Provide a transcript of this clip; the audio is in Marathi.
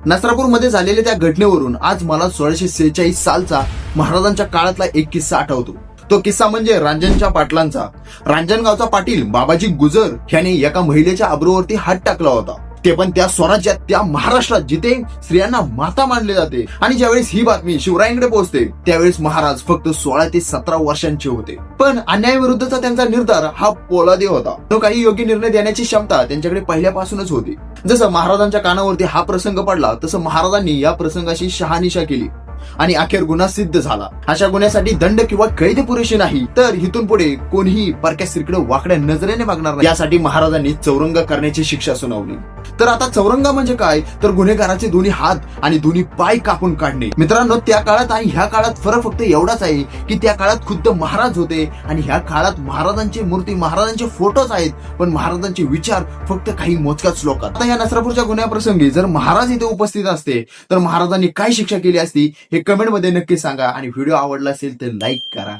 नसरापूरमध्ये झालेल्या त्या घटनेवरून आज मला 1646 सालचा महाराजांच्या काळातला एक किस्सा आठवतो. तो किस्सा म्हणजे रांजणच्या पाटलांचा. रांजणगावचा पाटील बाबाजी गुजर याने एका महिलेच्या अब्रूवरती हात टाकला होता, ते पण त्या स्वराज्यात, त्या महाराष्ट्रात जिथे स्त्रियांना माता मानले जाते. आणि ज्यावेळेस ही बातमी शिवरायांकडे पोहोचते त्यावेळेस महाराज फक्त 16 ते 17 वर्षांचे होते. पण अन्यायाविरुद्धचा त्यांचा निर्धार हा पोलादी होता. तो काही योग्य निर्णय देण्याची क्षमता त्यांच्याकडे पहिल्यापासूनच होती. जसं महाराजांच्या कानावरती हा प्रसंग पडला तसं महाराजांनी या प्रसंगाची शहानिशा केली आणि अखेर गुन्हा सिद्ध झाला. अशा गुन्ह्यासाठी दंड किंवा कैद पुरेशी नाही, तर इथून पुढे कोणीही परक्या स्त्रीकडे वाकड्या नजरेने बघणार नाही, यासाठी महाराजांनी चौरंग करण्याची शिक्षा सुनावली. तर आता चौरंग म्हणजे काय, तर गुन्हेगाराचे दोन्ही हात आणि दोन्ही पाय कापून काढणे. मित्रांनो, त्या काळात आणि ह्या काळात फरक फक्त एवढाच आहे की त्या काळात खुद्द महाराज होते आणि ह्या काळात महाराजांची मूर्ती, महाराजांचे फोटोच आहेत, पण महाराजांचे विचार फक्त काही मोजक्याच लोकात. आता या नसरापूरच्या गुन्ह्याप्रसंगी जर महाराज इथे उपस्थित असते तर महाराजांनी काय शिक्षा केली असती हे कमेंट मध्ये नक्की सांगा. आणि व्हिडिओ आवडला असेल तर लाईक करा.